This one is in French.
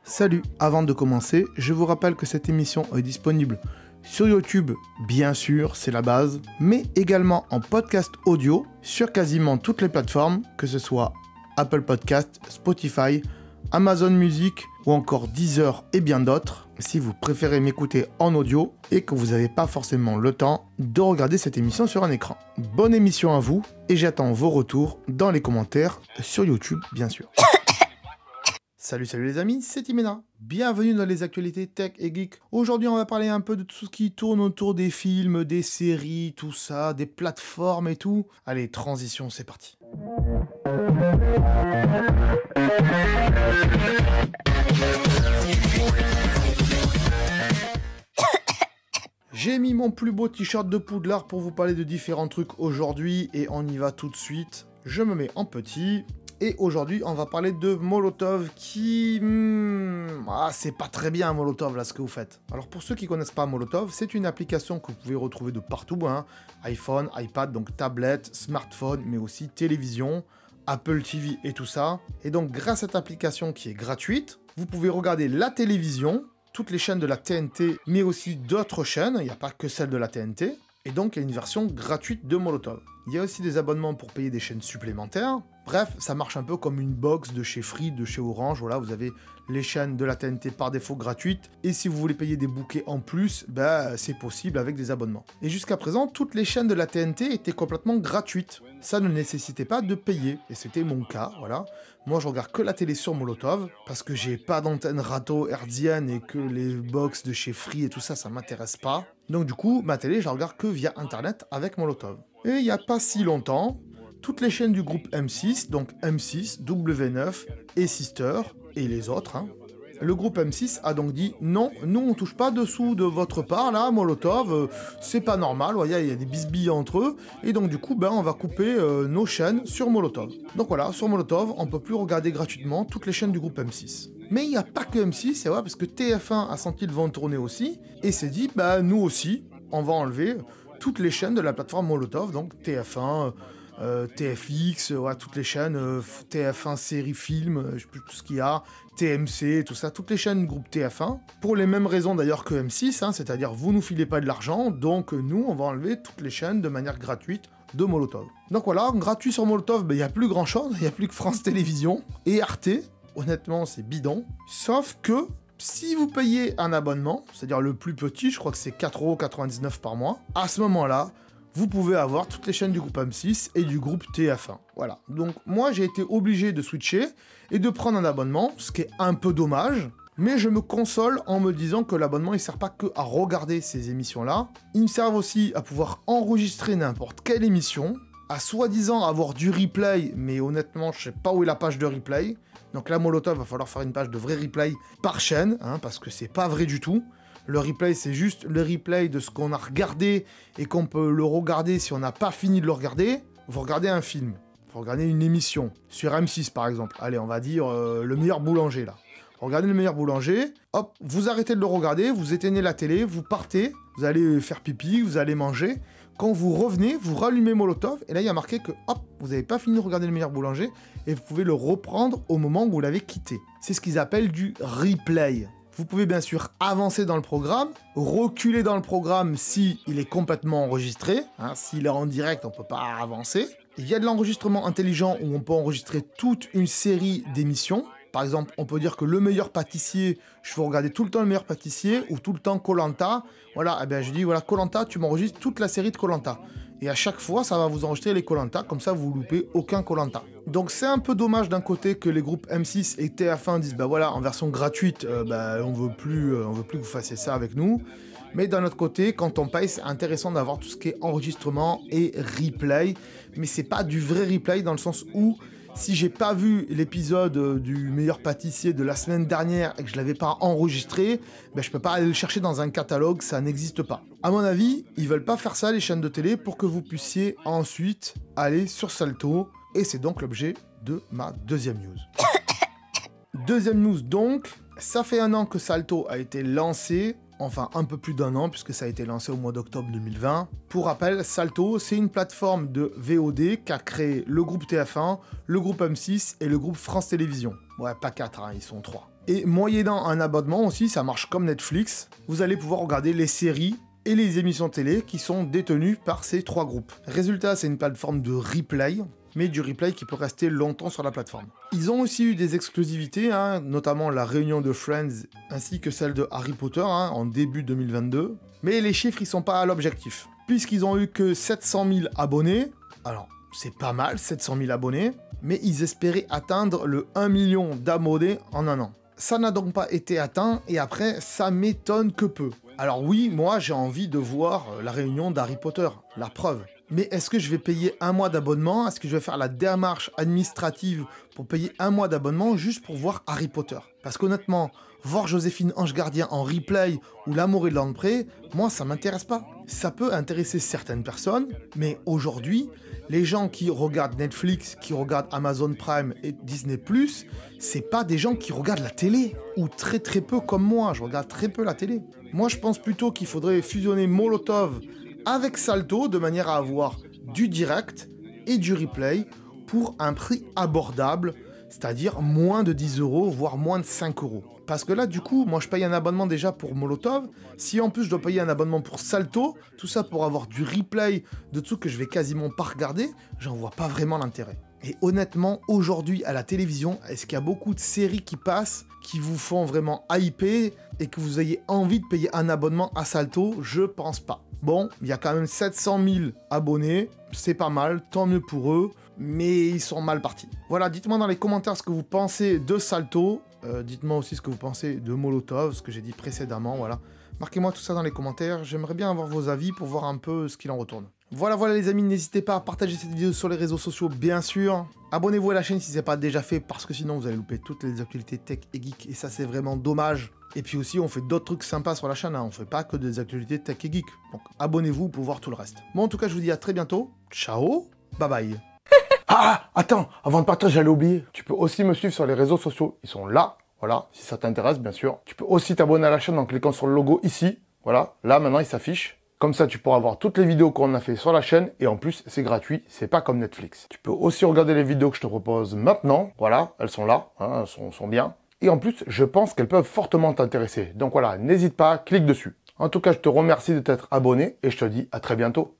Salut, avant de commencer, je vous rappelle que cette émission est disponible sur YouTube, bien sûr, c'est la base, mais également en podcast audio sur quasiment toutes les plateformes, que ce soit Apple Podcast, Spotify, Amazon Music ou encore Deezer et bien d'autres, si vous préférez m'écouter en audio et que vous n'avez pas forcément le temps de regarder cette émission sur un écran. Bonne émission à vous et j'attends vos retours dans les commentaires sur YouTube, bien sûr. Salut les amis, c'est Timena. Bienvenue dans les actualités tech et geek. Aujourd'hui, on va parler un peu de tout ce qui tourne autour des films, des séries, tout ça, des plateformes et tout. Allez, transition, c'est parti. J'ai mis mon plus beau t-shirt de Poudlard pour vous parler de différents trucs aujourd'hui et on y va tout de suite. Je me mets en petit. Et aujourd'hui, on va parler de Molotov qui... c'est pas très bien Molotov là ce que vous faites. Alors pour ceux qui connaissent pas Molotov, c'est une application que vous pouvez retrouver de partout, hein. iPhone, iPad, donc tablette, smartphone, mais aussi télévision, Apple TV et tout ça. Et donc grâce à cette application qui est gratuite, vous pouvez regarder la télévision, toutes les chaînes de la TNT, mais aussi d'autres chaînes, il n'y a pas que celle de la TNT. Et donc il y a une version gratuite de Molotov. Il y a aussi des abonnements pour payer des chaînes supplémentaires. Bref, ça marche un peu comme une box de chez Free, de chez Orange. Voilà, vous avez les chaînes de la TNT par défaut gratuites. Et si vous voulez payer des bouquets en plus, c'est possible avec des abonnements. Et jusqu'à présent, toutes les chaînes de la TNT étaient complètement gratuites. Ça ne nécessitait pas de payer. Et c'était mon cas, voilà. Moi, je regarde que la télé sur Molotov, parce que j'ai pas d'antenne râteau hertzienne et que les box de chez Free et tout ça, ça m'intéresse pas. Donc du coup, ma télé, je la regarde que via Internet avec Molotov. Et il n'y a pas si longtemps, toutes les chaînes du groupe M6, donc M6, W9 et Sister, et les autres, hein, le groupe M6 a donc dit non, nous on touche pas dessous de votre part là, Molotov, c'est pas normal, voyez, il y a des bisbilles entre eux, et donc du coup on va couper nos chaînes sur Molotov. Donc voilà, sur Molotov, on peut plus regarder gratuitement toutes les chaînes du groupe M6. Mais il n'y a pas que M6, c'est vrai, parce que TF1 a senti le vent tourner aussi, et s'est dit, nous aussi, on va enlever toutes les chaînes de la plateforme Molotov, donc TF1, TFX, toutes les chaînes, TF1 série film, je sais plus tout ce qu'il y a, TMC, tout ça, toutes les chaînes du groupe TF1, pour les mêmes raisons d'ailleurs que M6, hein, c'est-à-dire vous nous filez pas de l'argent, donc nous on va enlever toutes les chaînes de manière gratuite de Molotov. Donc voilà, gratuit sur Molotov, il n'y a plus grand chose, il n'y a plus que France Télévisions et Arte, honnêtement c'est bidon, sauf que si vous payez un abonnement, c'est-à-dire le plus petit, je crois que c'est 4,99€ par mois, à ce moment-là, vous pouvez avoir toutes les chaînes du groupe M6 et du groupe TF1. Voilà. Donc moi, j'ai été obligé de switcher et de prendre un abonnement, ce qui est un peu dommage, mais je me console en me disant que l'abonnement, il ne sert pas que à regarder ces émissions-là. Il me sert aussi à pouvoir enregistrer n'importe quelle émission, à soi-disant avoir du replay, mais honnêtement, je sais pas où est la page de replay. Donc là, Molotov, va falloir faire une page de vrai replay par chaîne, hein, parce que c'est pas vrai du tout. Le replay, c'est juste le replay de ce qu'on a regardé et qu'on peut le regarder si on n'a pas fini de le regarder. Vous regardez un film, vous regardez une émission, sur M6 par exemple. Allez, on va dire Le Meilleur Boulanger, là. Regardez Le Meilleur Boulanger, hop, vous arrêtez de le regarder, vous éteignez la télé, vous partez, vous allez faire pipi, vous allez manger. Quand vous revenez, vous rallumez Molotov, et là, il y a marqué que, hop, vous n'avez pas fini de regarder Le Meilleur Boulanger, et vous pouvez le reprendre au moment où vous l'avez quitté. C'est ce qu'ils appellent du replay. Vous pouvez bien sûr avancer dans le programme, reculer dans le programme si il est complètement enregistré. Hein, s'il est en direct, on ne peut pas avancer. Il y a de l'enregistrement intelligent où on peut enregistrer toute une série d'émissions. Par exemple, on peut dire que Le Meilleur Pâtissier, je veux regarder tout le temps Le Meilleur Pâtissier ou tout le temps Koh-Lanta. Voilà, je dis, voilà, Koh-Lanta, tu m'enregistres toute la série de Koh-Lanta. Et à chaque fois, ça va vous enregistrer les Koh-Lanta, comme ça vous loupez aucun Koh-Lanta. Donc c'est un peu dommage d'un côté que les groupes M6 et TF1 disent, voilà, en version gratuite, on veut plus que vous fassiez ça avec nous. Mais d'un autre côté, quand on paye, c'est intéressant d'avoir tout ce qui est enregistrement et replay. Mais c'est pas du vrai replay dans le sens où, si j'ai pas vu l'épisode du Meilleur Pâtissier de la semaine dernière et que je l'avais pas enregistré, je peux pas aller le chercher dans un catalogue, ça n'existe pas. À mon avis, ils veulent pas faire ça les chaînes de télé pour que vous puissiez ensuite aller sur Salto, et c'est donc l'objet de ma deuxième news. Deuxième news donc, ça fait 1 an que Salto a été lancé, enfin un peu plus d'1 an puisque ça a été lancé au mois d'octobre 2020. Pour rappel, Salto, c'est une plateforme de VOD qu'a créé le groupe TF1, le groupe M6 et le groupe France Télévisions. Ouais, pas 4, hein, ils sont 3. Et moyennant un abonnement aussi, ça marche comme Netflix, vous allez pouvoir regarder les séries et les émissions télé qui sont détenues par ces 3 groupes. Résultat, c'est une plateforme de replay, mais du replay qui peut rester longtemps sur la plateforme. Ils ont aussi eu des exclusivités, notamment la réunion de Friends ainsi que celle de Harry Potter en début 2022, mais les chiffres ils sont pas à l'objectif, puisqu'ils ont eu que 700 000 abonnés. Alors, c'est pas mal, 700 000 abonnés, mais ils espéraient atteindre le 1 million d'abonnés en un an. Ça n'a donc pas été atteint, et après, ça m'étonne que peu. Alors oui, moi j'ai envie de voir la réunion d'Harry Potter, la preuve. Mais est-ce que je vais payer un mois d'abonnement? Est-ce que je vais faire la démarche administrative pour payer un mois d'abonnement juste pour voir Harry Potter? Parce qu'honnêtement, voir Joséphine Ange Gardien en replay ou L'amour et de l'Andpré, moi ça m'intéresse pas. Ça peut intéresser certaines personnes, mais aujourd'hui, les gens qui regardent Netflix, qui regardent Amazon Prime et Disney+, c'est pas des gens qui regardent la télé. Ou très très peu comme moi, je regarde très peu la télé. Moi je pense plutôt qu'il faudrait fusionner Molotov avec Salto de manière à avoir du direct et du replay pour un prix abordable, c'est-à-dire moins de 10 €, voire moins de 5 €. Parce que là, du coup, moi je paye un abonnement déjà pour Molotov, si en plus je dois payer un abonnement pour Salto, tout ça pour avoir du replay de trucs que je vais quasiment pas regarder, j'en vois pas vraiment l'intérêt. Et honnêtement, aujourd'hui à la télévision, est-ce qu'il y a beaucoup de séries qui passent, qui vous font vraiment hyper et que vous ayez envie de payer un abonnement à Salto? Je pense pas. Bon, il y a quand même 700 000 abonnés, c'est pas mal, tant mieux pour eux, mais ils sont mal partis. Voilà, dites-moi dans les commentaires ce que vous pensez de Salto, dites-moi aussi ce que vous pensez de Molotov, ce que j'ai dit précédemment, voilà. Marquez-moi tout ça dans les commentaires, j'aimerais bien avoir vos avis pour voir un peu ce qu'il en retourne. Voilà les amis, n'hésitez pas à partager cette vidéo sur les réseaux sociaux, bien sûr. Abonnez-vous à la chaîne si ce n'est pas déjà fait, parce que sinon vous allez louper toutes les actualités tech et geek, et ça c'est vraiment dommage. Et puis aussi, on fait d'autres trucs sympas sur la chaîne, on fait pas que des actualités tech et geek. Donc abonnez-vous pour voir tout le reste. Bon, en tout cas, je vous dis à très bientôt. Ciao, bye bye. Ah, attends, avant de partir, j'allais oublier. Tu peux aussi me suivre sur les réseaux sociaux. Ils sont là, voilà, si ça t'intéresse, bien sûr. Tu peux aussi t'abonner à la chaîne en cliquant sur le logo ici. Voilà, là, maintenant, il s'affiche. Comme ça, tu pourras voir toutes les vidéos qu'on a fait sur la chaîne. Et en plus, c'est gratuit, c'est pas comme Netflix. Tu peux aussi regarder les vidéos que je te propose maintenant. Voilà, elles sont là, elles sont bien. Et en plus, je pense qu'elles peuvent fortement t'intéresser. Donc voilà, n'hésite pas, clique dessus. En tout cas, je te remercie de t'être abonné et je te dis à très bientôt.